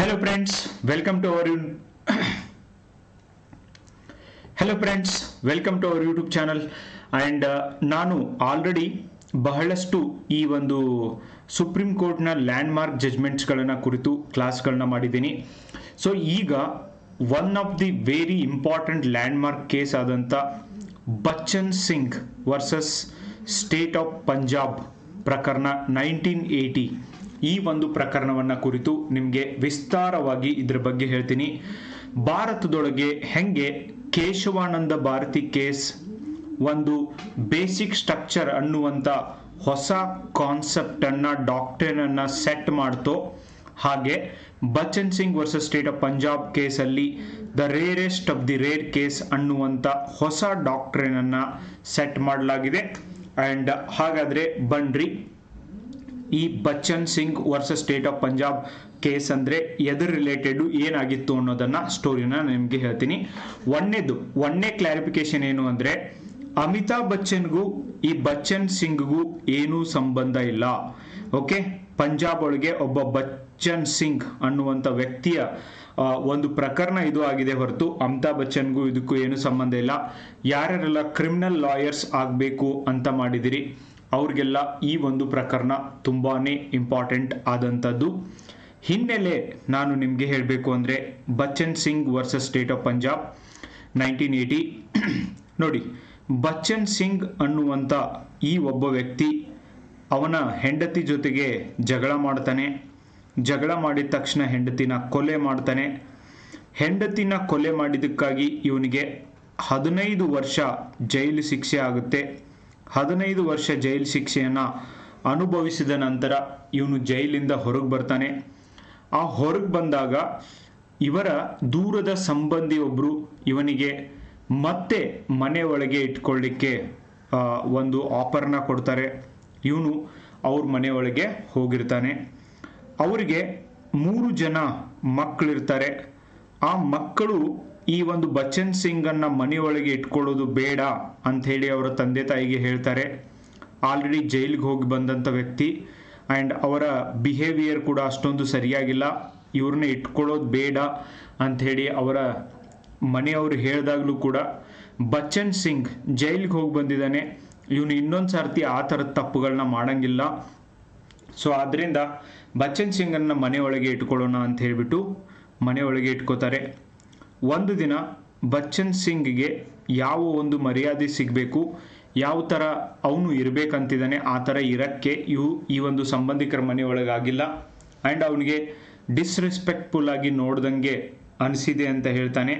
Hello friends, welcome to our Hello friends, welcome to our YouTube channel and ನಾನು already ಬಹಳಷ್ಟು ಈ ಒಂದು supreme ಕೋರ್ಟ್ನ ಲ್ಯಾಂಡ್ ಮಾರ್ಕ್ ಜಜ್ಮೆಂಟ್ಸ್ಗಳನ್ನು ಕುರಿತು ಕ್ಲಾಸ್ಗಳನ್ನ ಮಾಡಿದ್ದೀನಿ. ಸೊ ಈಗ one of the very important landmark case ಆದಂಥ Bachan Singh versus state of Punjab ಪ್ರಕರಣ 1980 ಈ ಒಂದು ಪ್ರಕರಣವನ್ನು ಕುರಿತು ನಿಮಗೆ ವಿಸ್ತಾರವಾಗಿ ಇದರ ಬಗ್ಗೆ ಹೇಳ್ತೀನಿ. ಭಾರತದೊಳಗೆ ಹೆಂಗೆ ಕೇಶವಾನಂದ ಭಾರತಿ ಕೇಸ್ ಒಂದು ಬೇಸಿಕ್ ಸ್ಟ್ರಕ್ಚರ್ ಅನ್ನುವಂಥ ಹೊಸ ಕಾನ್ಸೆಪ್ಟನ್ನು ಡಾಕ್ಟ್ರಿನನ್ನು ಸೆಟ್ ಮಾಡ್ತೋ, ಹಾಗೆ Bachan Singh versus state of Punjab ಕೇಸಲ್ಲಿ the rarest of the rare case ಅನ್ನುವಂಥ ಹೊಸ ಡಾಕ್ಟ್ರಿನನ್ನು ಸೆಟ್ ಮಾಡಲಾಗಿದೆ. ಆ್ಯಂಡ್ ಹಾಗಾದರೆ ಬನ್ರಿ, ಈ Bachan Singh versus state of Punjab case ಅಂದರೆ ಎದ್ರ ರಿಲೇಟೆಡು ಏನಾಗಿತ್ತು ಅನ್ನೋದನ್ನು ಸ್ಟೋರಿನ ನಿಮಗೆ ಹೇಳ್ತೀನಿ. ಒಂದನೇ ಕ್ಲಾರಿಫಿಕೇಶನ್ ಏನು ಅಂದರೆ, ಅಮಿತಾಬ್ ಬಚ್ಚನ್ಗೂ ಈ ಬಚ್ಚನ್ ಸಿಂಗ್ಗೂ ಏನೂ ಸಂಬಂಧ ಇಲ್ಲ. ಓಕೆ, ಪಂಜಾಬ್ ಒಳಗೆ ಒಬ್ಬ ಬಚ್ಚನ್ ಸಿಂಗ್ ಅನ್ನುವಂಥ ವ್ಯಕ್ತಿಯ ಒಂದು ಪ್ರಕರಣ ಇದು ಆಗಿದೆ ಹೊರತು ಅಮಿತಾಬ್ ಬಚ್ಚನ್ಗೂ ಇದಕ್ಕೂ ಏನು ಸಂಬಂಧ ಇಲ್ಲ. ಯಾರ್ಯಾರೆಲ್ಲ ಕ್ರಿಮಿನಲ್ ಲಾಯರ್ಸ್ ಆಗಬೇಕು ಅಂತ ಮಾಡಿದಿರಿ ಅವ್ರಿಗೆಲ್ಲ ಈ ಒಂದು ಪ್ರಕರಣ ತುಂಬಾ ಇಂಪಾರ್ಟೆಂಟ್ ಆದಂಥದ್ದು. ಹಿನ್ನೆಲೆ ನಾನು ನಿಮಗೆ ಹೇಳಬೇಕು ಅಂದರೆ, Bachchan Singh versus state of Punjab 1980 ನೋಡಿ, ಬಚ್ಚನ್ ಸಿಂಗ್ ಅನ್ನುವಂಥ ಈ ಒಬ್ಬ ವ್ಯಕ್ತಿ ಅವನ ಹೆಂಡತಿ ಜೊತೆಗೆ ಜಗಳ ಮಾಡ್ತಾನೆ. ಜಗಳ ಮಾಡಿದ ತಕ್ಷಣ ಹೆಂಡತಿನ ಕೊಲೆ ಮಾಡ್ತಾನೆ. ಹೆಂಡತಿನ ಕೊಲೆ ಮಾಡಿದ್ದಕ್ಕಾಗಿ ಇವನಿಗೆ 15 ವರ್ಷ ಜೈಲು ಶಿಕ್ಷೆ ಆಗುತ್ತೆ. 15 ವರ್ಷ ಜೈಲು ಶಿಕ್ಷೆಯನ್ನು ಅನುಭವಿಸಿದ ನಂತರ ಇವನು ಜೈಲಿಂದ ಹೊರಗೆ ಬರ್ತಾನೆ. ಆ ಹೊರಗೆ ಬಂದಾಗ ಇವರ ದೂರದ ಸಂಬಂಧಿ ಒಬ್ಬರು ಇವನಿಗೆ ಮತ್ತೆ ಮನೆ ಒಳಗೆ ಇಟ್ಕೊಳ್ಳಿಕ್ಕೆ ಒಂದು ಆಫರ್ನ ಕೊಡ್ತಾರೆ. ಇವನು ಅವ್ರ ಮನೆ ಒಳಗೆ ಹೋಗಿರ್ತಾನೆ. ಅವರಿಗೆ 3 ಜನ ಮಕ್ಕಳಿರ್ತಾರೆ. ಆ ಮಕ್ಕಳು ಈ ಒಂದು ಬಚ್ಚನ್ ಸಿಂಗನ್ನು ಮನೆಯೊಳಗೆ ಇಟ್ಕೊಳ್ಳೋದು ಬೇಡ ಅಂಥೇಳಿ ಅವರ ತಂದೆ ತಾಯಿಗೆ ಹೇಳ್ತಾರೆ. ಆಲ್ರೆಡಿ ಜೈಲಿಗೆ ಹೋಗಿ ಬಂದಂಥ ವ್ಯಕ್ತಿ ಆ್ಯಂಡ್ ಅವರ ಬಿಹೇವಿಯರ್ ಕೂಡ ಅಷ್ಟೊಂದು ಸರಿಯಾಗಿಲ್ಲ, ಇವ್ರನ್ನ ಇಟ್ಕೊಳ್ಳೋದು ಬೇಡ ಅಂಥೇಳಿ ಅವರ ಮನೆಯವರು ಹೇಳಿದಾಗಲೂ ಕೂಡ ಬಚ್ಚನ್ ಸಿಂಗ್ ಜೈಲಿಗೆ ಹೋಗಿ ಬಂದಿದ್ದಾನೆ, ಇವನು ಇನ್ನೊಂದು ಸರ್ತಿ ಆ ಥರದ ತಪ್ಪುಗಳನ್ನ ಮಾಡೋಂಗಿಲ್ಲ. ಸೊ ಆದ್ದರಿಂದ ಬಚ್ಚನ್ ಸಿಂಗನ್ನು ಮನೆಯೊಳಗೆ ಇಟ್ಕೊಳ್ಳೋಣ ಅಂತ ಹೇಳಿಬಿಟ್ಟು ಮನೆಯೊಳಗೆ ಇಟ್ಕೋತಾರೆ. ಒಂದು ದಿನ ಬಚ್ಚನ್ ಸಿಂಗ್ಗೆ ಯಾವ ಒಂದು ಮರ್ಯಾದೆ ಸಿಗಬೇಕು, ಯಾವ ಥರ ಅವನು ಇರಬೇಕಂತಿದ್ದಾನೆ ಆ ಥರ ಇರೋಕ್ಕೆ ಈ ಒಂದು ಸಂಬಂಧಿಕರ ಮನೆಯೊಳಗಾಗಿಲ್ಲ. ಆ್ಯಂಡ್ ಅವನಿಗೆ ಡಿಸ್ರೆಸ್ಪೆಕ್ಟ್ಫುಲ್ ಆಗಿ ನೋಡ್ದಂಗೆ ಅನಿಸಿದೆ ಅಂತ ಹೇಳ್ತಾನೆ.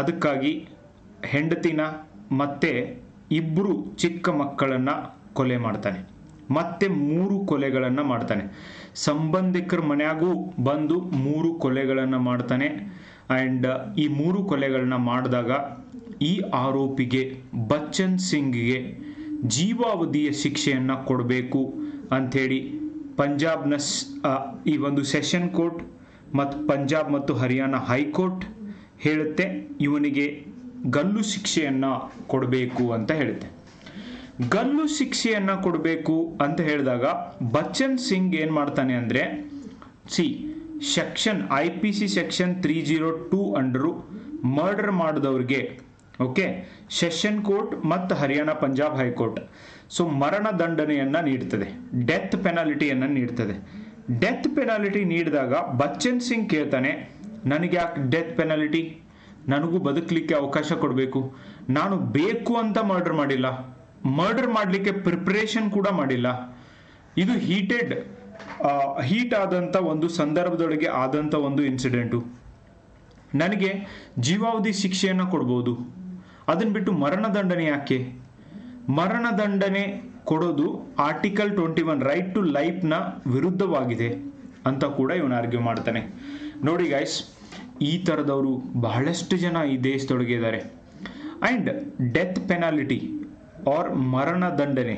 ಅದಕ್ಕಾಗಿ ಹೆಂಡತಿನ ಮತ್ತೆ 2 ಚಿಕ್ಕ ಮಕ್ಕಳನ್ನು ಕೊಲೆ ಮಾಡ್ತಾನೆ. ಮತ್ತೆ 3 ಕೊಲೆಗಳನ್ನು ಮಾಡ್ತಾನೆ. ಸಂಬಂಧಿಕರ ಮನೆಯಾಗೂ ಬಂದು 3 ಕೊಲೆಗಳನ್ನು ಮಾಡ್ತಾನೆ. ಆ್ಯಂಡ್ ಈ 3 ಕೊಲೆಗಳನ್ನ ಮಾಡಿದಾಗ ಈ ಆರೋಪಿಗೆ ಬಚ್ಚನ್ ಸಿಂಗ್ಗೆ ಜೀವಾವಧಿಯ ಶಿಕ್ಷೆಯನ್ನು ಕೊಡಬೇಕು ಅಂಥೇಳಿ ಪಂಜಾಬ್ನ ಈ ಒಂದು ಸೆಷನ್ ಕೋರ್ಟ್ ಮತ್ತು ಪಂಜಾಬ್ ಮತ್ತು ಹರಿಯಾಣ ಹೈಕೋರ್ಟ್ ಹೇಳುತ್ತೆ ಇವನಿಗೆ ಗಲ್ಲು ಶಿಕ್ಷೆಯನ್ನು ಕೊಡಬೇಕು ಅಂತ ಹೇಳುತ್ತೆ. ಗಲ್ಲು ಶಿಕ್ಷೆಯನ್ನು ಕೊಡಬೇಕು ಅಂತ ಹೇಳಿದಾಗ ಬಚ್ಚನ್ ಸಿಂಗ್ ಏನು ಮಾಡ್ತಾನೆ ಅಂದರೆ, section IPC section 302 under murder ಮಾಡಿದವ್ರಿಗೆ ಓಕೆ ಸೆಷನ್ ಕೋರ್ಟ್ ಮತ್ತು ಹರಿಯಾಣ ಪಂಜಾಬ್ ಹೈಕೋರ್ಟ್ ಸೊ ಮರಣ ದಂಡನೆಯನ್ನು ನೀಡ್ತದೆ, ಡೆತ್ ಪೆನಾಲ್ಟಿಯನ್ನು ನೀಡ್ತದೆ. ಡೆತ್ ಪೆನಾಲ್ಟಿ ನೀಡಿದಾಗ ಬಚ್ಚನ್ ಸಿಂಗ್ ಕೇಳ್ತಾನೆ, ನನಗೆ ಯಾಕೆ ಡೆತ್ ಪೆನಾಲ್ಟಿ, ನನಗೂ ಬದುಕಲಿಕ್ಕೆ ಅವಕಾಶ ಕೊಡಬೇಕು, ನಾನು ಬೇಕು ಅಂತ ಮರ್ಡರ್ ಮಾಡಿಲ್ಲ, ಮರ್ಡರ್ ಮಾಡಲಿಕ್ಕೆ ಪ್ರಿಪ್ರೇಷನ್ ಕೂಡ ಮಾಡಿಲ್ಲ, ಇದು ಹೀಟ್ ಆದಂಥ ಒಂದು ಸಂದರ್ಭದೊಳಗೆ ಆದಂಥ ಒಂದು ಇನ್ಸಿಡೆಂಟು, ನನಗೆ ಜೀವಾವಧಿ ಶಿಕ್ಷೆಯನ್ನು ಕೊಡ್ಬೋದು, ಅದನ್ನು ಬಿಟ್ಟು ಮರಣದಂಡನೆ ಯಾಕೆ? ಮರಣದಂಡನೆ ಕೊಡೋದು ಆರ್ಟಿಕಲ್ 21 ರೈಟ್ ಟು ಲೈಫ್ನ ವಿರುದ್ಧವಾಗಿದೆ ಅಂತ ಕೂಡ ಇವನು ಆರ್ಗ್ಯೂ ಮಾಡ್ತಾನೆ. ನೋಡಿ ಗೈಸ್, ಈ ಥರದವರು ಬಹಳಷ್ಟು ಜನ ಈ ದೇಶದೊಳಗೆ ಇದ್ದಾರೆ. ಆ್ಯಂಡ್ ಡೆತ್ ಪೆನಾಲ್ಟಿ ಆರ್ ಮರಣದಂಡನೆ,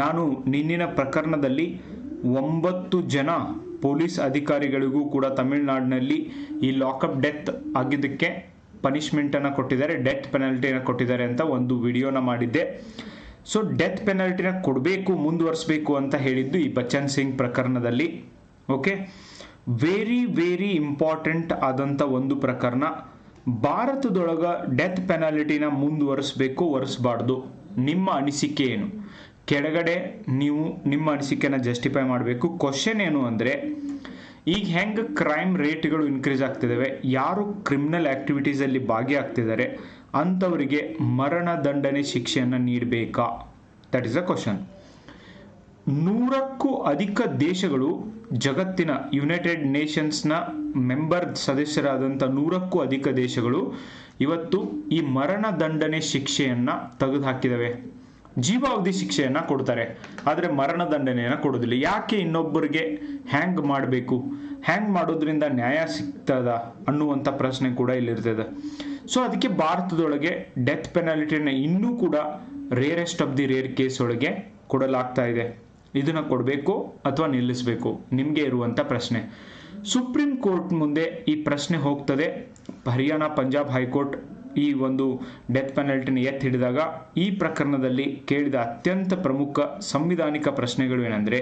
ನಾನು ನಿನ್ನಿನ ಪ್ರಕರಣದಲ್ಲಿ 9 ಜನ ಪೊಲೀಸ್ ಅಧಿಕಾರಿಗಳಿಗೂ ಕೂಡ ತಮಿಳುನಾಡಿನಲ್ಲಿ ಈ ಲಾಕಪ್ ಡೆತ್ ಆಗಿದ್ದಕ್ಕೆ ಪನಿಷ್ಮೆಂಟನ್ನು ಕೊಟ್ಟಿದ್ದಾರೆ, ಡೆತ್ ಪೆನಾಲ್ಟಿನ ಕೊಟ್ಟಿದ್ದಾರೆ ಅಂತ ಒಂದು ವಿಡಿಯೋನ ಮಾಡಿದ್ದೆ. ಸೊ ಡೆತ್ ಪೆನಾಲ್ಟಿನ ಕೊಡಬೇಕು, ಮುಂದುವರಿಸಬೇಕು ಅಂತ ಹೇಳಿದ್ದು ಈ ಬಚ್ಚನ್ ಸಿಂಗ್ ಪ್ರಕರಣದಲ್ಲಿ. ಓಕೆ, ವೆರಿ ವೆರಿ ಇಂಪಾರ್ಟೆಂಟ್ ಆದಂಥ ಒಂದು ಪ್ರಕರಣ. ಭಾರತದೊಳಗ ಡೆತ್ ಪೆನಾಲ್ಟಿನ ಮುಂದುವರಿಸಬೇಕು, ಒರೆಸಬಾರ್ದು? ನಿಮ್ಮ ಅನಿಸಿಕೆ ಏನು? ಕೆಳಗಡೆ ನೀವು ನಿಮ್ಮ ಅನಿಸಿಕೆನ ಜಸ್ಟಿಫೈ ಮಾಡಬೇಕು. ಕ್ವಶನ್ ಏನು ಅಂದರೆ, ಈಗ ಹೆಂಗೆ ಕ್ರೈಮ್ ರೇಟ್ಗಳು ಇನ್ಕ್ರೀಸ್ ಆಗ್ತಿದ್ದಾವೆ, ಯಾರು ಕ್ರಿಮಿನಲ್ ಆ್ಯಕ್ಟಿವಿಟೀಸಲ್ಲಿ ಭಾಗಿಯಾಗ್ತಿದ್ದಾರೆ ಅಂಥವರಿಗೆ ಮರಣದಂಡನೆ ಶಿಕ್ಷೆಯನ್ನು ನೀಡಬೇಕಾ? That is a question. 100ಕ್ಕೂ ಅಧಿಕ ದೇಶಗಳು, ಜಗತ್ತಿನ ಯುನೈಟೆಡ್ ನೇಷನ್ಸ್ನ ಮೆಂಬರ್ ಸದಸ್ಯರಾದಂಥ 100ಕ್ಕೂ ಅಧಿಕ ದೇಶಗಳು ಇವತ್ತು ಈ ಮರಣದಂಡನೆ ಶಿಕ್ಷೆಯನ್ನು ತೆಗೆದುಹಾಕಿದವೆ. ಜೀವಾವಧಿ ಶಿಕ್ಷೆಯನ್ನು ಕೊಡ್ತಾರೆ, ಆದರೆ ಮರಣದಂಡನೆಯನ್ನು ಕೊಡೋದಿಲ್ಲ. ಯಾಕೆ? ಇನ್ನೊಬ್ಬರಿಗೆ ಹ್ಯಾಂಗ್ ಮಾಡಬೇಕು, ಹ್ಯಾಂಗ್ ಮಾಡೋದ್ರಿಂದ ನ್ಯಾಯ ಸಿಗ್ತದ ಅನ್ನುವಂಥ ಪ್ರಶ್ನೆ ಕೂಡ ಇಲ್ಲಿರ್ತದೆ. ಸೊ ಅದಕ್ಕೆ ಭಾರತದೊಳಗೆ ಡೆತ್ ಪೆನಾಲ್ಟಿನ ಇನ್ನೂ ಕೂಡ rarest of the rare case ಒಳಗೆ ಕೊಡಲಾಗ್ತಾ ಇದೆ. ಇದನ್ನು ಕೊಡಬೇಕು ಅಥವಾ ನಿಲ್ಲಿಸಬೇಕು, ನಿಮಗೆ ಇರುವಂಥ ಪ್ರಶ್ನೆ. ಸುಪ್ರೀಂ ಕೋರ್ಟ್ ಮುಂದೆ ಈ ಪ್ರಶ್ನೆ ಹೋಗ್ತದೆ. ಹರಿಯಾಣ, ಪಂಜಾಬ್ ಹೈಕೋರ್ಟ್ ಈ ಒಂದು ಡೆತ್ ಪೆನಾಲ್ಟಿನ ಎತ್ತಿ ಹಿಡಿದಾಗ ಈ ಪ್ರಕರಣದಲ್ಲಿ ಕೇಳಿದ ಅತ್ಯಂತ ಪ್ರಮುಖ ಸಂವಿಧಾನಿಕ ಪ್ರಶ್ನೆಗಳು ಏನಂದರೆ,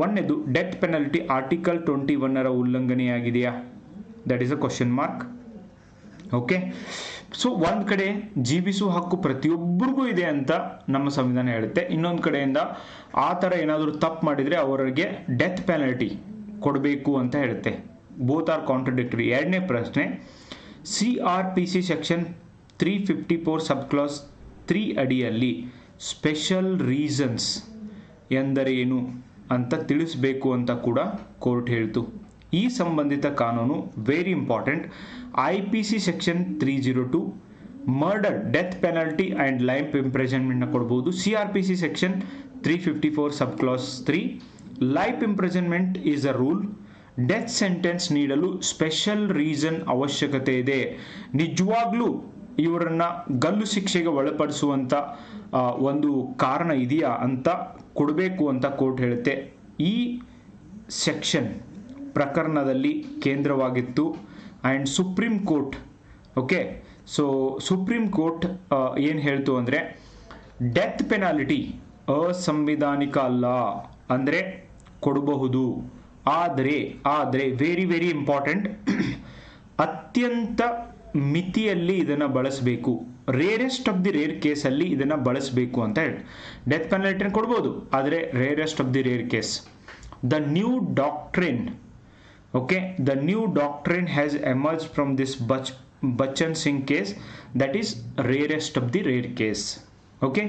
ಒಂದನೇದು, ಡೆತ್ ಪೆನಾಲ್ಟಿ ಆರ್ಟಿಕಲ್ 21ರ ಉಲ್ಲಂಘನೆಯಾಗಿದೆಯಾ? That is a question mark. Okay, so ಒಂದು ಕಡೆ ಜೀವಿಸುವ ಹಕ್ಕು ಪ್ರತಿಯೊಬ್ಬರಿಗೂ ಇದೆ ಅಂತ ನಮ್ಮ ಸಂವಿಧಾನ ಹೇಳುತ್ತೆ. ಇನ್ನೊಂದು ಕಡೆಯಿಂದ ಆ ಥರ ಏನಾದರೂ ತಪ್ಪು ಮಾಡಿದರೆ ಅವರಿಗೆ ಡೆತ್ ಪೆನಾಲ್ಟಿ ಕೊಡಬೇಕು ಅಂತ ಹೇಳುತ್ತೆ. Both are contradictory. ಎರಡನೇ ಪ್ರಶ್ನೆ, CRPC ಸೆಕ್ಷನ್ 354 ಸಬ್ ಕ್ಲಾಸ್ 3 ಅಡಿಯಲ್ಲಿ ಸ್ಪೆಷಲ್ ರೀಸನ್ಸ್ ಎಂದರೇನು ಅಂತ ತಿಳಿಸಬೇಕು ಅಂತ ಕೂಡ ಕೋರ್ಟ್ ಹೇಳ್ತು. ಈ ಸಂಬಂಧಿತ ಕಾನೂನು very important. IPC section 302 murder, death penalty and life ಇಂಪ್ರಿಸನ್ಮೆಂಟ್ನ ಕೊಡ್ಬೋದು. CRPC section 354 sub clause 3 life imprisonment is a rule. Death sentence ನೀಡಲು ಸ್ಪೆಷಲ್ ರೀಸನ್ ಅವಶ್ಯಕತೆ ಇದೆ. ನಿಜವಾಗ್ಲೂ ಇವರನ್ನ ಗಲ್ಲು ಶಿಕ್ಷೆಗೆ ಒಳಪಡಿಸುವಂಥ ಒಂದು ಕಾರಣ ಇದೆಯಾ ಅಂತ ಕೊಡಬೇಕು ಅಂತ ಕೋರ್ಟ್ ಹೇಳುತ್ತೆ. ಈ ಸೆಕ್ಷನ್ ಪ್ರಕರಣದಲ್ಲಿ ಕೇಂದ್ರವಾಗಿತ್ತು. And supreme court, okay, so supreme court ಏನು ಹೇಳ್ತು ಅಂದರೆ, ಡೆತ್ ಪೆನಾಲ್ಟಿ ಅಸಂವಿಧಾನಿಕ ಅಲ್ಲ, ಅಂದರೆ ಕೊಡಬಹುದು, ಆದರೆ ವೆರಿ ವೆರಿ ಇಂಪಾರ್ಟೆಂಟ್, ಅತ್ಯಂತ ಮಿತಿಯಲ್ಲಿ ಇದನ್ನು ಬಳಸಬೇಕು. ರೇರೆಸ್ಟ್ ಆಫ್ ದಿ ರೇರ್ ಕೇಸಲ್ಲಿ ಇದನ್ನು ಬಳಸಬೇಕು ಅಂತ ಹೇಳಿ ಡೆತ್ ಪೆನಾಲ್ಟಿನ ಕೊಡ್ಬೋದು, ಆದರೆ rarest of the rare case. The new doctrine, okay, the new doctrine has emerge from this Bachchan Singh case, that is rarest of the rare case. Okay,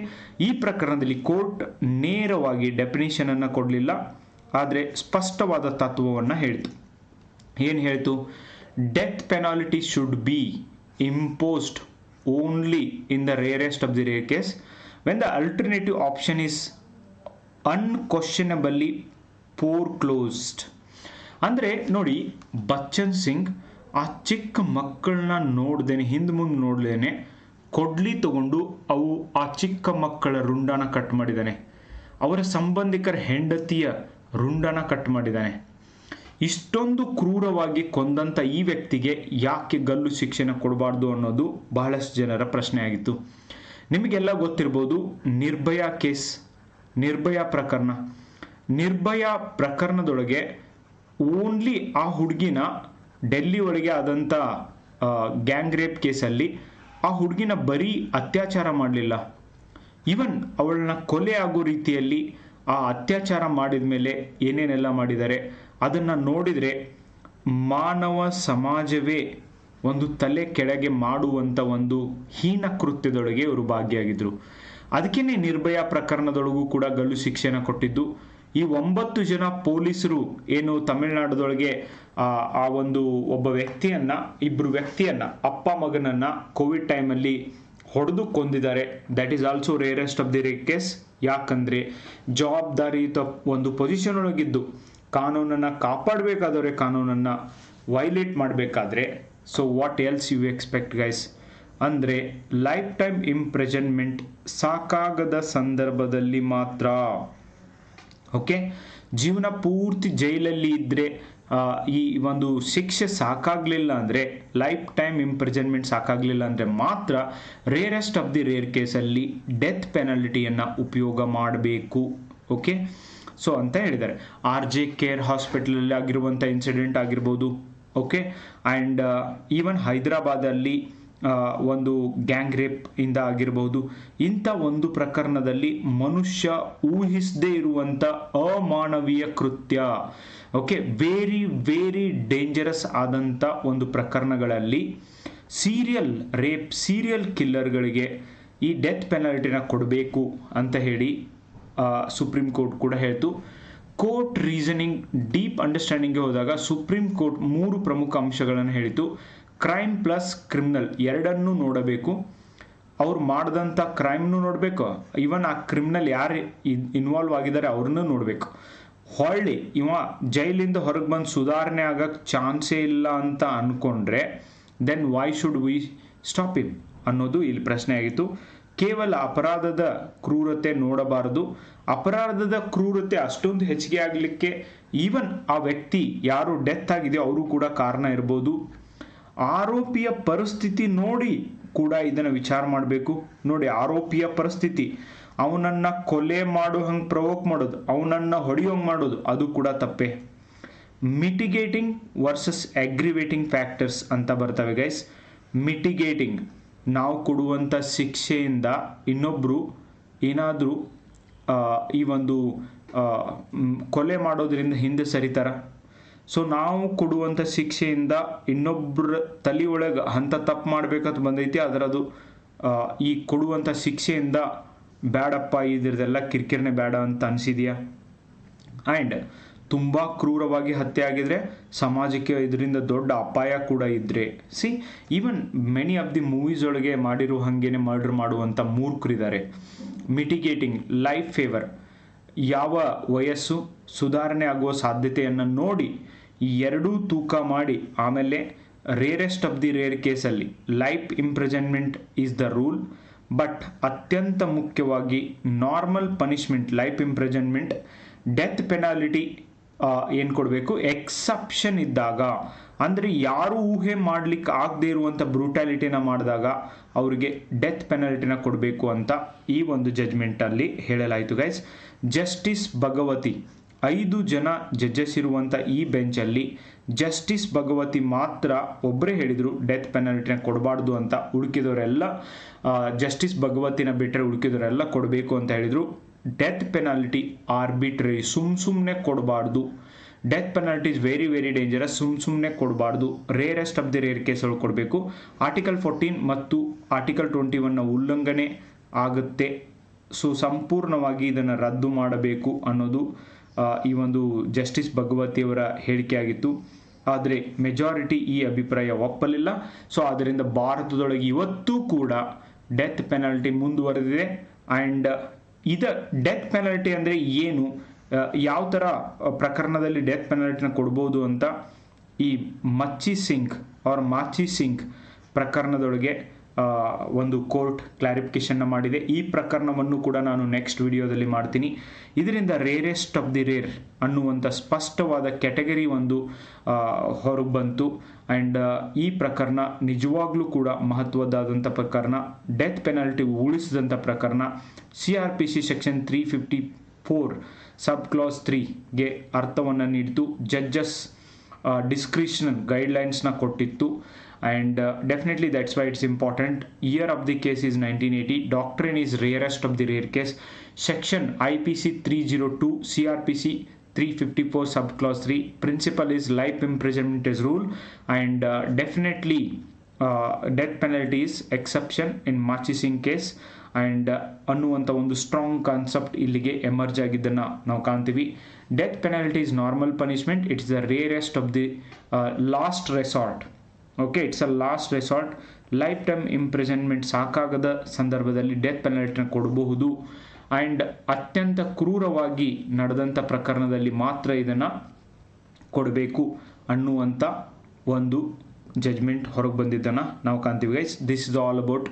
ಈ ಪ್ರಕರಣದಲ್ಲಿ ಕೋರ್ಟ್ ನೇರವಾಗಿ ಡೆಫಿನಿಷನ್ ಅನ್ನು ಕೊಡಲಿಲ್ಲ, ಆದರೆ ಸ್ಪಷ್ಟವಾದ ತತ್ವವನ್ನು ಹೇಳ್ತು. ಏನು ಹೇಳ್ತು? Death penalty should be imposed only in the rarest of the rare case when the alternative option is unquestionably foreclosed. ಅಂದರೆ ನೋಡಿ, ಬಚ್ಚನ್ ಸಿಂಗ್ ಆ ಚಿಕ್ಕ ಮಕ್ಕಳನ್ನ ನೋಡ್ದೇನೆ, ಹಿಂದೆ ಮುಂದೆ ನೋಡ್ದೇನೆ ಕೊಡ್ಲಿ ತಗೊಂಡು ಅವು ಆ ಚಿಕ್ಕ ಮಕ್ಕಳ ರುಂಡಾನ ಕಟ್ ಮಾಡಿದ್ದಾನೆ. ಅವರ ಸಂಬಂಧಿಕರ ಹೆಂಡತಿಯ ರುಂಡಾನ ಕಟ್ ಮಾಡಿದ್ದಾನೆ. ಇಷ್ಟೊಂದು ಕ್ರೂರವಾಗಿ ಕೊಂದಂಥ ಈ ವ್ಯಕ್ತಿಗೆ ಯಾಕೆ ಗಲ್ಲು ಶಿಕ್ಷೆನ ಕೊಡಬಾರ್ದು ಅನ್ನೋದು ಬಹಳಷ್ಟು ಜನರ ಪ್ರಶ್ನೆ ಆಗಿತ್ತು. ನಿಮಗೆಲ್ಲ ಗೊತ್ತಿರ್ಬೋದು, ನಿರ್ಭಯಾ ಕೇಸ್, ನಿರ್ಭಯಾ ಪ್ರಕರಣ. ನಿರ್ಭಯಾ ಪ್ರಕರಣದೊಳಗೆ ಓನ್ಲಿ ಆ ಹುಡುಗಿನ ಡೆಲ್ಲಿ ಒಳಗೆ ಆದಂಥ ಗ್ಯಾಂಗ್ ರೇಪ್ ಕೇಸಲ್ಲಿ ಆ ಹುಡುಗಿನ ಬರೀ ಅತ್ಯಾಚಾರ ಮಾಡಲಿಲ್ಲ, ಈವನ್ ಅವಳನ್ನ ಕೊಲೆ ಆಗೋ ರೀತಿಯಲ್ಲಿ ಆ ಅತ್ಯಾಚಾರ ಮಾಡಿದ ಮೇಲೆ ಏನೇನೆಲ್ಲ ಮಾಡಿದ್ದಾರೆ ಅದನ್ನು ನೋಡಿದರೆ ಮಾನವ ಸಮಾಜವೇ ಒಂದು ತಲೆ ಕೆಳಗೆ ಮಾಡುವಂಥ ಒಂದು ಹೀನ ಕೃತ್ಯದೊಳಗೆ ಇವರು ಭಾಗಿಯಾಗಿದ್ದರು. ಅದಕ್ಕೇ ನಿರ್ಭಯಾ ಪ್ರಕರಣದೊಳಗೂ ಕೂಡ ಗಲ್ಲು ಶಿಕ್ಷೆನ ಕೊಟ್ಟಿದ್ದು. ಈ 9 ಜನ ಪೊಲೀಸರು ಏನು ತಮಿಳುನಾಡದೊಳಗೆ ಆ ಒಂದು ಒಬ್ಬ ವ್ಯಕ್ತಿಯನ್ನ, ಇಬ್ಬರು ವ್ಯಕ್ತಿಯನ್ನ, ಅಪ್ಪ ಮಗನನ್ನ ಕೋವಿಡ್ ಟೈಮಲ್ಲಿ ಹೊಡೆದು ಕೊಂದಿದ್ದಾರೆ. That is also rarest of the rare case. ಯಾಕಂದರೆ ಜವಾಬ್ದಾರಿಯುತ ಒಂದು ಪೊಸಿಷನ್ ಒಳಗಿದ್ದು ಕಾನೂನನ್ನು ಕಾಪಾಡಬೇಕಾದವ್ರೆ ಕಾನೂನನ್ನು ವೈಲೇಟ್ ಮಾಡಬೇಕಾದ್ರೆ, so what else you expect guys? ಅಂದರೆ ಲೈಫ್ ಟೈಮ್ ಇಂಪ್ರಿಸನ್ಮೆಂಟ್ ಸಾಕಾಗದ ಸಂದರ್ಭದಲ್ಲಿ ಮಾತ್ರ. ಓಕೆ, ಜೀವನ ಪೂರ್ತಿ ಜೈಲಲ್ಲಿ ಇದ್ದರೆ ಈ ಒಂದು ಶಿಕ್ಷೆ ಸಾಕಾಗಲಿಲ್ಲ ಅಂದರೆ, ಲೈಫ್ ಟೈಮ್ ಇಂಪ್ರಿಸನ್ಮೆಂಟ್ ಸಾಕಾಗಲಿಲ್ಲ ಅಂದರೆ ಮಾತ್ರ ರೇರೆಸ್ಟ್ ಆಫ್ ದಿ ರೇರ್ ಕೇಸಲ್ಲಿ ಡೆತ್ ಪೆನಾಲ್ಟಿಯನ್ನು ಉಪಯೋಗ ಮಾಡಬೇಕು. ಓಕೆ, ಸೊ ಅಂತ ಹೇಳಿದ್ದಾರೆ. RJ ಕೇರ್ ಹಾಸ್ಪಿಟಲಲ್ಲಿ ಆಗಿರುವಂಥ ಇನ್ಸಿಡೆಂಟ್ ಆಗಿರ್ಬೋದು. ಓಕೆ, ಆ್ಯಂಡ್ ಈವನ್ ಹೈದರಾಬಾದಲ್ಲಿ ಒಂದು ಗ್ಯಾಂಗ್ ರೇಪ್ ಇಂದ ಆಗಿರ್ಬೋದು. ಇಂಥ ಒಂದು ಪ್ರಕರಣದಲ್ಲಿ ಮನುಷ್ಯ ಊಹಿಸದೇ ಇರುವಂಥ ಅಮಾನವೀಯ ಕೃತ್ಯ, ಓಕೆ, ವೆರಿ ವೆರಿ ಡೇಂಜರಸ್ ಆದಂಥ ಒಂದು ಪ್ರಕರಣಗಳಲ್ಲಿ ಸೀರಿಯಲ್ ಕಿಲ್ಲರ್ಗಳಿಗೆ ಈ ಡೆತ್ ಪೆನಾಲ್ಟಿನ ಕೊಡಬೇಕು ಅಂತ ಹೇಳಿ ಸುಪ್ರೀಂ ಕೋರ್ಟ್ ಕೂಡ ಹೇಳ್ತು. ಕೋರ್ಟ್ ರೀಸನಿಂಗ್ ಡೀಪ್ ಅಂಡರ್ಸ್ಟ್ಯಾಂಡಿಂಗ್ಗೆ ಹೋದಾಗ ಸುಪ್ರೀಂ ಕೋರ್ಟ್ 3 ಪ್ರಮುಖ ಅಂಶಗಳನ್ನು ಹೇಳಿತು. ಕ್ರೈಮ್ ಪ್ಲಸ್ ಕ್ರಿಮಿನಲ್ ಎರಡನ್ನೂ ನೋಡಬೇಕು. ಅವ್ರು ಮಾಡಿದಂಥ ಕ್ರೈಮ್ನು ನೋಡಬೇಕು, ಇವನ್ ಆ ಕ್ರಿಮಿನಲ್ ಯಾರು ಇನ್ವಾಲ್ವ್ ಆಗಿದ್ದಾರೆ ಅವ್ರನ್ನೂ ನೋಡಬೇಕು. ಹೊಳ್ಳಿ ಇವ ಜೈಲಿಂದ ಹೊರಗೆ ಬಂದು ಸುಧಾರಣೆ ಆಗಕ್ಕೆ ಚಾನ್ಸೇ ಇಲ್ಲ ಅಂತ ಅಂದ್ಕೊಂಡ್ರೆ then why should we stop him ಅನ್ನೋದು ಇಲ್ಲಿ ಪ್ರಶ್ನೆ ಆಗಿತ್ತು. ಕೇವಲ ಅಪರಾಧದ ಕ್ರೂರತೆ ನೋಡಬಾರದು. ಅಪರಾಧದ ಕ್ರೂರತೆ ಅಷ್ಟೊಂದು ಹೆಚ್ಚಿಗೆ ಆಗಲಿಕ್ಕೆ ಈವನ್ ಆ ವ್ಯಕ್ತಿ ಯಾರು ಡೆತ್ ಆಗಿದೆಯೋ ಅವರು ಕೂಡ ಕಾರಣ ಇರ್ಬೋದು. ಆರೋಪಿಯ ಪರಿಸ್ಥಿತಿ ನೋಡಿ ಕೂಡ ಇದನ್ನು ವಿಚಾರ ಮಾಡಬೇಕು. ನೋಡಿ, ಆರೋಪಿಯ ಪರಿಸ್ಥಿತಿ, ಅವನನ್ನು ಕೊಲೆ ಮಾಡೋ ಹಂಗೆ ಪ್ರವೋಕ್ ಮಾಡೋದು, ಅವನನ್ನು ಹೊಡೆಯೋಂಗೆ ಮಾಡೋದು, ಅದು ಕೂಡ ತಪ್ಪೇ. ಮಿಟಿಗೇಟಿಂಗ್ ವರ್ಸಸ್ ಅಗ್ರಿವೇಟಿಂಗ್ ಫ್ಯಾಕ್ಟರ್ಸ್ ಅಂತ ಬರ್ತವೆ ಗೈಸ್. ಮಿಟಿಗೇಟಿಂಗ್, ನಾವು ಕೊಡುವಂಥ ಶಿಕ್ಷೆಯಿಂದ ಇನ್ನೊಬ್ಬರು ಏನಾದರೂ ಈ ಒಂದು ಕೊಲೆ ಮಾಡೋದ್ರಿಂದ ಹಿಂದೆ ಸರಿತಾರ. ಸೊ ನಾವು ಕೊಡುವಂಥ ಶಿಕ್ಷೆಯಿಂದ ಇನ್ನೊಬ್ಬರ ತಲೆಯೊಳಗೆ ಅಂಥ ತಪ್ಪು ಮಾಡಬೇಕಂತ ಬಂದೈತಿ, ಅದರದು ಈ ಕೊಡುವಂಥ ಶಿಕ್ಷೆಯಿಂದ ಬೇಡಪ್ಪ ಇದ್ರದೆಲ್ಲ ಕಿರಿಕಿರಿನೇ ಬೇಡ ಅಂತ ಅನಿಸಿದೆಯಾ? ಆ್ಯಂಡ್ ತುಂಬ ಕ್ರೂರವಾಗಿ ಹತ್ಯೆ ಆಗಿದ್ರೆ ಸಮಾಜಕ್ಕೆ ಇದರಿಂದ ದೊಡ್ಡ ಅಪಾಯ ಕೂಡ ಇದ್ದರೆ even many of the movies ಒಳಗೆ ಮಾಡಿರೋ ಹಾಗೇನೆ ಮರ್ಡರ್ ಮಾಡುವಂಥ ಮೂರ್ಖರಿದ್ದಾರೆ. ಮಿಟಿಗೇಟಿಂಗ್ ಲೈಫ್ ಫೇವರ್, ಯಾವ ವಯಸ್ಸು ಸುಧಾರಣೆ ಆಗುವ ಸಾಧ್ಯತೆಯನ್ನು ನೋಡಿ ಈ ಎರಡೂ ತೂಕ ಮಾಡಿ ಆಮೇಲೆ ರೇರೆಸ್ಟ್ ಆಫ್ ದಿ ರೇರ್ ಕೇಸಲ್ಲಿ life imprisonment is the rule. But ಅತ್ಯಂತ ಮುಖ್ಯವಾಗಿ normal punishment life imprisonment, death penalty ಏನು ಕೊಡಬೇಕು ಎಕ್ಸೆಪ್ಷನ್ ಇದ್ದಾಗ, ಅಂದರೆ ಯಾರು ಊಹೆ ಮಾಡಲಿಕ್ಕೆ ಆಗದೇ ಇರುವಂಥ ಬ್ರೂಟ್ಯಾಲಿಟಿನ ಮಾಡಿದಾಗ ಅವರಿಗೆ ಡೆತ್ ಪೆನಾಲ್ಟಿನ ಕೊಡಬೇಕು ಅಂತ ಈ ಒಂದು ಜಜ್ಮೆಂಟಲ್ಲಿ ಹೇಳಲಾಯಿತು ಗೈಸ್. ಜಸ್ಟಿಸ್ ಭಗವತಿ, 5 ಜನ ಜಡ್ಜಸ್ ಇರುವಂಥ ಈ ಬೆಂಚಲ್ಲಿ ಜಸ್ಟಿಸ್ ಭಗವತಿ ಮಾತ್ರ ಒಬ್ಬರೇ ಹೇಳಿದರು ಡೆತ್ ಪೆನಾಲ್ಟಿನ ಕೊಡಬಾರ್ದು ಅಂತ. ಉಳುಕಿದವರೆಲ್ಲ ಜಸ್ಟಿಸ್ ಭಗವತಿನ ಬಿಟ್ಟರೆ ಉಳುಕಿದವರೆಲ್ಲ ಕೊಡಬೇಕು ಅಂತ ಹೇಳಿದರು. ಡೆತ್ ಪೆನಾಲ್ಟಿ ಆರ್ಬಿಟ್ರರಿ, ಸುಮ್ಮನೆ ಕೊಡಬಾರ್ದು. Death penalty is very very dangerous, ಸುಮ್ಮನೆ ಕೊಡಬಾರ್ದು. Rarest of the rare case ಒಳಗೆ ಕೊಡಬೇಕು. ಆರ್ಟಿಕಲ್ 14 ಮತ್ತು ಆರ್ಟಿಕಲ್ 21ನ ಉಲ್ಲಂಘನೆ ಆಗುತ್ತೆ. ಸೊ ಸಂಪೂರ್ಣವಾಗಿ ಇದನ್ನು ರದ್ದು ಮಾಡಬೇಕು ಅನ್ನೋದು ಈ ಒಂದು ಜಸ್ಟಿಸ್ ಭಗವತಿಯವರ ಹೇಳಿಕೆಯಾಗಿತ್ತು. ಆದರೆ ಮೆಜಾರಿಟಿ ಈ ಅಭಿಪ್ರಾಯ ಒಪ್ಪಲಿಲ್ಲ. ಸೊ ಆದ್ದರಿಂದ ಭಾರತದೊಳಗೆ ಇವತ್ತೂ ಕೂಡ ಡೆತ್ ಪೆನಾಲ್ಟಿ ಮುಂದುವರೆದಿದೆ. ಆ್ಯಂಡ್ ಡೆತ್ ಪೆನಾಲ್ಟಿ ಅಂದರೆ ಏನು, ಯಾವ ಥರ ಪ್ರಕರಣದಲ್ಲಿ ಡೆತ್ ಪೆನಾಲ್ಟಿನ ಕೊಡ್ಬೋದು ಅಂತ ಈ ಮಾಚಿ ಸಿಂಗ್ ಪ್ರಕರಣದೊಳಗೆ ಒಂದು ಕೋರ್ಟ್ ಕ್ಲಾರಿಫಿಕೇಶನ್ನ ಮಾಡಿದೆ. ಈ ಪ್ರಕರಣವನ್ನು ಕೂಡ ನಾನು ನೆಕ್ಸ್ಟ್ ವಿಡಿಯೋದಲ್ಲಿ ಮಾಡ್ತೀನಿ. ಇದರಿಂದ ರೇರೆಸ್ಟ್ ಆಫ್ ದಿ ರೇರ್ ಅನ್ನುವಂಥ ಸ್ಪಷ್ಟವಾದ ಕ್ಯಾಟಗರಿ ಒಂದು ಹೊರಗೆ ಬಂತು. ಆ್ಯಂಡ್ ಈ ಪ್ರಕರಣ ನಿಜವಾಗ್ಲೂ ಕೂಡ ಮಹತ್ವದಾದಂಥ ಪ್ರಕರಣ, ಡೆತ್ ಪೆನಾಲ್ಟಿ ಉಳಿಸಿದಂಥ ಪ್ರಕರಣ. CRPC ಸೆಕ್ಷನ್ 354 ಸಬ್ ಕ್ಲಾಸ್ 3ಗೆ ಅರ್ಥವನ್ನು ನೀಡಿತು. ಜಡ್ಜಸ್ ಡಿಸ್ಕ್ರಿಷನಲ್ ಗೈಡ್ಲೈನ್ಸ್ನ ಕೊಟ್ಟಿತ್ತು. And definitely that's why it's important. Year of the case is 1980. Doctrine is rarest of the rare case. Section IPC 302, CRPC 354 subclause 3. Principle is life imprisonment is rule. And definitely death penalty is exception in Machi Singh case. And ಅನ್ನುವಂಥ ಒಂದು strong concept ಇಲ್ಲಿಗೆ emerge ಆಗಿದ್ದನ್ನು ನಾವು ಕಾಣ್ತೀವಿ. Death penalty is normal punishment. It's the rarest of the last resort. Okay, it's a last resort. Life time imprisonment ಸಾಕಾಗದ ಸಂದರ್ಭದಲ್ಲಿ ಡೆತ್ ಪೆನಾಲ್ಟಿನ ಕೊಡಬಹುದು. ಆ್ಯಂಡ್ ಅತ್ಯಂತ ಕ್ರೂರವಾಗಿ ನಡೆದಂಥ ಪ್ರಕರಣದಲ್ಲಿ ಮಾತ್ರ ಇದನ್ನು ಕೊಡಬೇಕು ಅನ್ನುವಂಥ ಒಂದು ಜಜ್ಮೆಂಟ್ ಹೊರಗೆ ಬಂದಿದ್ದನ್ನು ನಾವು ಕಾಣ್ತೀವಿ guys. This is all about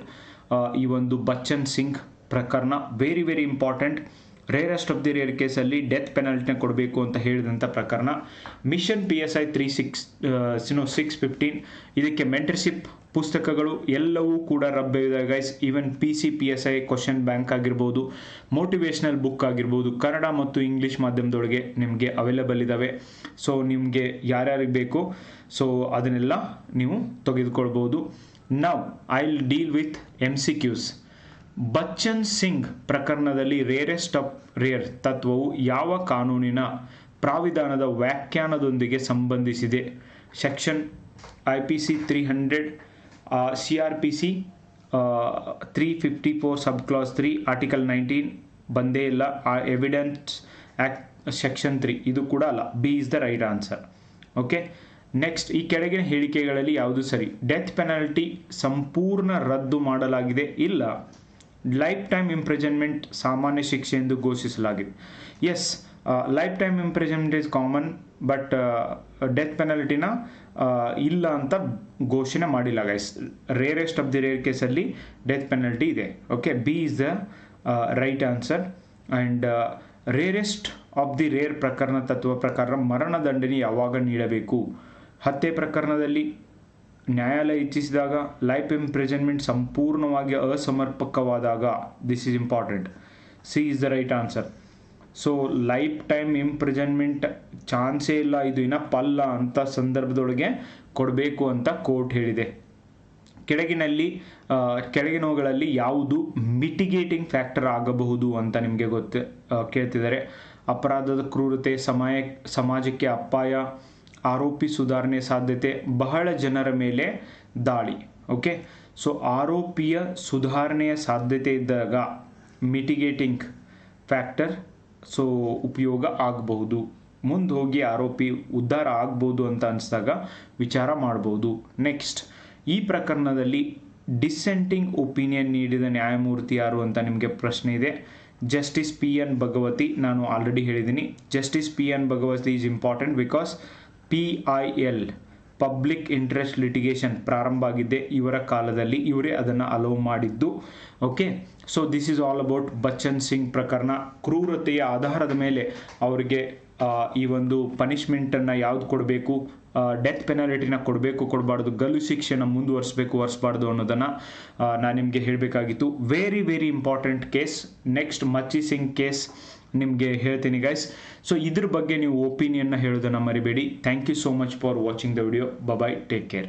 ಈ ಒಂದು ಬಚ್ಚನ್ ಸಿಂಗ್ ಪ್ರಕರಣ. Very very important. Rarest of the rare ಕೇಸಲ್ಲಿ ಡೆತ್ ಪೆನಾಲ್ಟಿನ ಕೊಡಬೇಕು ಅಂತ ಹೇಳಿದಂಥ ಪ್ರಕರಣ. ಮಿಷನ್ PSI 615 ಇದಕ್ಕೆ ಮೆಂಟರ್ಶಿಪ್ ಪುಸ್ತಕಗಳು ಎಲ್ಲವೂ ಕೂಡ ಲಭ್ಯವಿದೆ guys. Even PCPSI question bank ಆಗಿರ್ಬೋದು, ಮೋಟಿವೇಶ್ನಲ್ ಬುಕ್ ಆಗಿರ್ಬೋದು, ಕನ್ನಡ ಮತ್ತು ಇಂಗ್ಲೀಷ್ ಮಾಧ್ಯಮದೊಳಗೆ ನಿಮಗೆ ಅವೈಲೇಬಲ್ ಇದ್ದಾವೆ. ಸೊ ನಿಮಗೆ ಯಾರ್ಯಾರಿಗೆ ಬೇಕು ಸೊ ಅದನ್ನೆಲ್ಲ ನೀವು ತೆಗೆದುಕೊಳ್ಬೋದು. Now I will deal with MCQs. Bachchan Singh ಪ್ರಕರಣದಲ್ಲಿ ರೇರೆಸ್ಟ್ ಆಫ್ ರೇರ್ ತತ್ವವು ಯಾವ ಕಾನೂನಿನ ಪ್ರಾವಿಧಾನದ ವ್ಯಾಖ್ಯಾನದೊಂದಿಗೆ ಸಂಬಂಧಿಸಿದೆ? Section IPC 300, CRPC 354 sub clause 3, article 19 ಬಂದೇ ಇಲ್ಲ. ಎವಿಡೆನ್ಸ್ ಆಕ್ಟ್ ಸೆಕ್ಷನ್ 3 ಇದು ಕೂಡ ಅಲ್ಲ. B is the right answer. Okay, next, ಈ ಕೆಳಗಿನ ಹೇಳಿಕೆಗಳಲ್ಲಿ ಯಾವುದು ಸರಿ? ಡೆತ್ ಪೆನಾಲ್ಟಿ ಸಂಪೂರ್ಣ ರದ್ದು ಮಾಡಲಾಗಿದೆ, ಇಲ್ಲ ಲೈಫ್ ಟೈಮ್ ಇಂಪ್ರಿಸನ್ಮೆಂಟ್ ಸಾಮಾನ್ಯ ಶಿಕ್ಷೆ ಎಂದು ಘೋಷಿಸಲಾಗಿದೆ. Yes, life time imprisonment is common, but death ಪೆನಾಲ್ಟಿನ ಇಲ್ಲ ಅಂತ ಘೋಷಣೆ ಮಾಡಿಲ್ಲ guys. Rarest of the rare ಕೇಸಲ್ಲಿ ಡೆತ್ ಪೆನಾಲ್ಟಿ ಇದೆ. Okay, B is the right answer. And rarest of the rare ಪ್ರಕರಣ ತತ್ವ ಪ್ರಕಾರ ಮರಣದಂಡನೆ ಯಾವಾಗ ನೀಡಬೇಕು? ಹತ್ಯೆ ಪ್ರಕರಣದಲ್ಲಿ ನ್ಯಾಯಾಲಯ ಇಚ್ಛಿಸಿದಾಗ, ಲೈಫ್ ಇಂಪ್ರಿಸನ್ಮೆಂಟ್ ಸಂಪೂರ್ಣವಾಗಿ ಅಸಮರ್ಪಕವಾದಾಗ. This is important. C is the right answer. So life time imprisonment ಚಾನ್ಸೇ ಇಲ್ಲ, ಇದು ಇನ್ನಪ್ಪಲ್ಲ ಅಂತ ಸಂದರ್ಭದೊಳಗೆ ಕೊಡಬೇಕು ಅಂತ ಕೋರ್ಟ್ ಹೇಳಿದೆ. ಕೆಳಗಿನವುಗಳಲ್ಲಿ ಯಾವುದು ಮಿಟಿಗೇಟಿಂಗ್ ಫ್ಯಾಕ್ಟರ್ ಆಗಬಹುದು ಅಂತ ನಿಮಗೆ ಕೇಳ್ತಿದ್ದಾರೆ. ಅಪರಾಧದ ಕ್ರೂರತೆ, ಸಮಾಜಕ್ಕೆ ಅಪಾಯ, ಆರೋಪಿ ಸುಧಾರಣೆ ಸಾಧ್ಯತೆ, ಬಹಳ ಜನರ ಮೇಲೆ ದಾಳಿ. ಓಕೆ, ಸೊ ಆರೋಪಿಯ ಸುಧಾರಣೆಯ ಸಾಧ್ಯತೆ ಇದ್ದಾಗ ಮಿಟಿಗೇಟಿಂಗ್ ಫ್ಯಾಕ್ಟರ್ ಸೊ ಉಪಯೋಗ ಆಗಬಹುದು. ಮುಂದೆ ಹೋಗಿ ಆರೋಪಿ ಉದ್ಧಾರ ಆಗ್ಬೋದು ಅಂತ ಅನಿಸಿದಾಗ ವಿಚಾರ ಮಾಡ್ಬೋದು. ನೆಕ್ಸ್ಟ್, ಈ ಪ್ರಕರಣದಲ್ಲಿ ಡಿಸೆಂಟಿಂಗ್ ಒಪಿನಿಯನ್ ನೀಡಿದ ನ್ಯಾಯಮೂರ್ತಿ ಯಾರು ಅಂತ ನಿಮಗೆ ಪ್ರಶ್ನೆ ಇದೆ. Justice PN Bhagwati. ನಾನು ಆಲ್ರೆಡಿ ಹೇಳಿದ್ದೀನಿ, justice PN Bhagwati is important because PIL public interest litigation ಪ್ರಾರಂಭ ಆಗಿದ್ದೆ ಇವರ ಕಾಲದಲ್ಲಿ, ಇವರೇ ಅದನ್ನು ಅಲೋ ಮಾಡಿದ್ದು. Okay, so this is all about Bachchan Singh ಪ್ರಕರಣ. ಕ್ರೂರತೆಯ ಆಧಾರದ ಮೇಲೆ ಅವರಿಗೆ ಈ ಒಂದು ಪನಿಷ್ಮೆಂಟನ್ನು ಯಾವ್ದು ಕೊಡಬೇಕು, ಡೆತ್ ಪೆನಾಲ್ಟಿನ ಕೊಡಬಾರ್ದು, ಗಲ್ಲು ಶಿಕ್ಷೆನ ವರಿಸಬಾರ್ದು ಅನ್ನೋದನ್ನು ನಾನು ನಿಮಗೆ ಹೇಳಬೇಕಾಗಿತ್ತು. Very very important case. Next Machhi Singh case ನಿಮಗೆ ಹೇಳ್ತೀನಿ ಗೈಸ್. ಸೊ ಇದ್ರ ಬಗ್ಗೆ ನೀವು ಒಪಿನಿಯನ್ನ ಹೇಳೋದನ್ನು ಮರಿಬೇಡಿ. Thank you so much for watching the video. Bye, take care.